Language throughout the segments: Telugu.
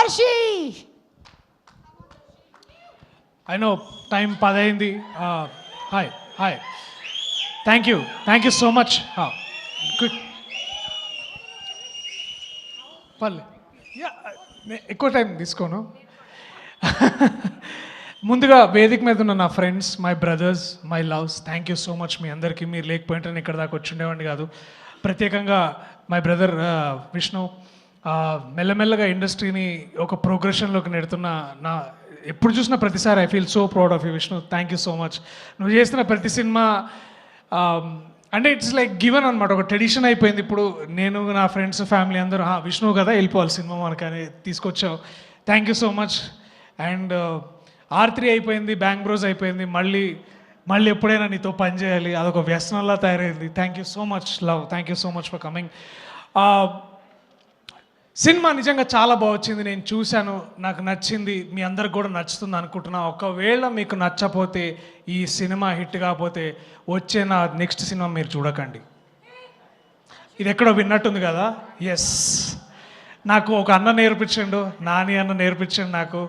దర్శి. ఐ నో టైం 10 అయింది. Hi hi, thank you so much. Good పర్లే, ఎక్కువ టైం తీసుకోను. ముందుగా వేదిక మీద ఉన్న నా friends, my brothers, my loves, thank you so much. మీ అందరికీ, మీరు లేకపోయింటే నేను ఇక్కడ దాకా వచ్చి ఉండేవాడిని కాదు. ప్రత్యేకంగా మై బ్రదర్ విష్ణు, మెల్లమెల్లగా ఇండస్ట్రీని ఒక ప్రోగ్రెషన్లోకి నెడుతున్న నా, ఎప్పుడు చూసిన ప్రతిసారి I feel so proud of you Vishnu. Thank you so much. నువ్వు చేస్తున్న ప్రతి సినిమా అంటే ఇట్స్ లైక్ గివెన్ అనమాట, ఒక ట్రెడిషన్ అయిపోయింది. ఇప్పుడు నేను, నా ఫ్రెండ్స్, ఫ్యామిలీ అందరూ విష్ణువు కదా వెళ్ళిపోవాలి సినిమా మనకని తీసుకొచ్చావు. Thank you so much. And R3 అయిపోయింది, బ్యాంగ్ బ్రోస్ అయిపోయింది, మళ్ళీ ఎప్పుడైనా నీతో పని చేయాలి, అదొక వ్యసనంలా తయారైంది. Thank you so much love, thank you so much for coming. Cinema నిజంగా చాలా బాగా వచ్చింది, నేను చూశాను, నాకు నచ్చింది, మీ అందరికి కూడా నచ్చుతుంది అనుకుంటున్నా. ఒకవేళ మీకు నచ్చపోతే, ఈ సినిమా హిట్ కాకపోతే వచ్చే నా నెక్స్ట్ సినిమా మీరు చూడకండి. ఇది ఎక్కడో విన్నట్టుంది కదా. ఎస్, నాకు ఒక అన్న నేర్పించండు, నాని అన్న నేర్పించండు నాకు.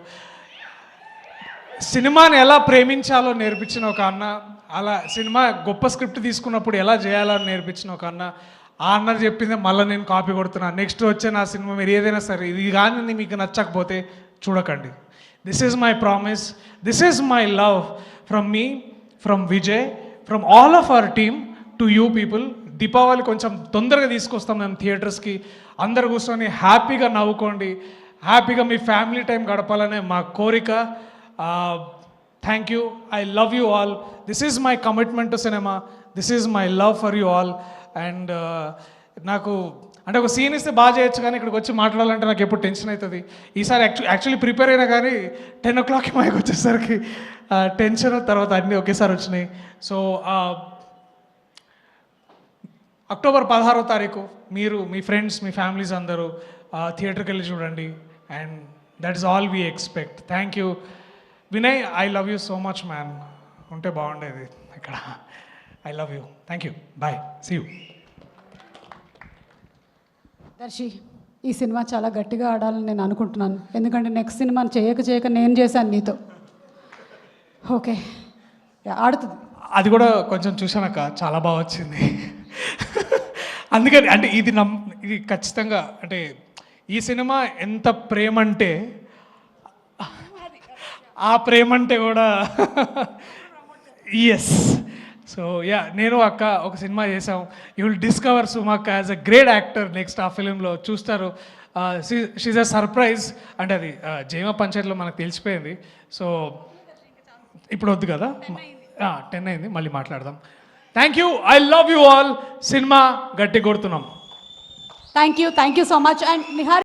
సినిమాని ఎలా ప్రేమించాలో నేర్పించిన ఒక అన్న, అలా సినిమా గొప్ప స్క్రిప్ట్ తీసుకున్నప్పుడు ఎలా చేయాలో నేర్పించిన ఒక అన్న. ఆ అన్న చెప్పిందే మళ్ళీ నేను కాపీ కొడుతున్నాను. నెక్స్ట్ వచ్చే నా సినిమా మీరు ఏదైనా సరే, ఇది కానీ మీకు నచ్చకపోతే చూడకండి. This is my promise, this is my love from me, from Vijay, from all of our team to you people. Deepavali కొంచెం తొందరగా తీసుకొస్తాం మేము థియేటర్స్కి. అందరు కూర్చొని హ్యాపీగా నవ్వుకోండి, హ్యాపీగా మీ ఫ్యామిలీ టైం గడపాలనే మా కోరిక. Thank you, I love you all. This is my commitment to cinema, this is my love for you all. And నాకు అంటే ఒక సీన్ ఇస్తే బాగా చేయొచ్చు, కానీ ఇక్కడికి వచ్చి మాట్లాడాలంటే నాకు ఎప్పుడు టెన్షన్ అవుతుంది. ఈసారి యాక్చువల్లీ ప్రిపేర్ అయినా కానీ 10 o'clock మాకు వచ్చేసరికి టెన్షన్, తర్వాత అన్నీ ఒకేసారి వచ్చినాయి. సో అక్టోబర్ 16వ తారీఖు మీరు, మీ ఫ్రెండ్స్, మీ ఫ్యామిలీస్ అందరూ థియేటర్కి వెళ్ళి చూడండి. And that is all we expect. Thank you Vinay, I love you so much man. ఉంటే బాగుండేది ఇక్కడ. I love you, thank you, bye, see you. Darshi, ఈ సినిమా చాలా గట్టిగా ఆడాలని నేను అనుకుంటున్నాను, ఎందుకంటే నెక్స్ట్ సినిమా చేయక నేను చేశాను నీతో. ఓకే, ఆడుతుంది. అది కూడా కొంచెం చూసానక్క, చాలా బాగా వచ్చింది. అందుకని అంటే ఇది ఖచ్చితంగా అంటే ఈ సినిమా ఎంత ప్రేమ అంటే, ఆ ప్రేమ అంటే కూడా ఎస్. సో యా, నేను అక్క ఒక సినిమా చేసాం. యూ విల్ డిస్కవర్ సుమక్క as a great actor next. ఆ ఫిలింలో చూస్తారు. She's a surprise. అంటే అది జైమ పంచాయతీలో మనకు తెలిసిపోయింది. సో ఇప్పుడు వద్దు కదా, 10 అయింది, మళ్ళీ మాట్లాడదాం. Thank you, I love you all. Cinema గట్టి కొడుతున్నాం. Thank you so much. And Nihar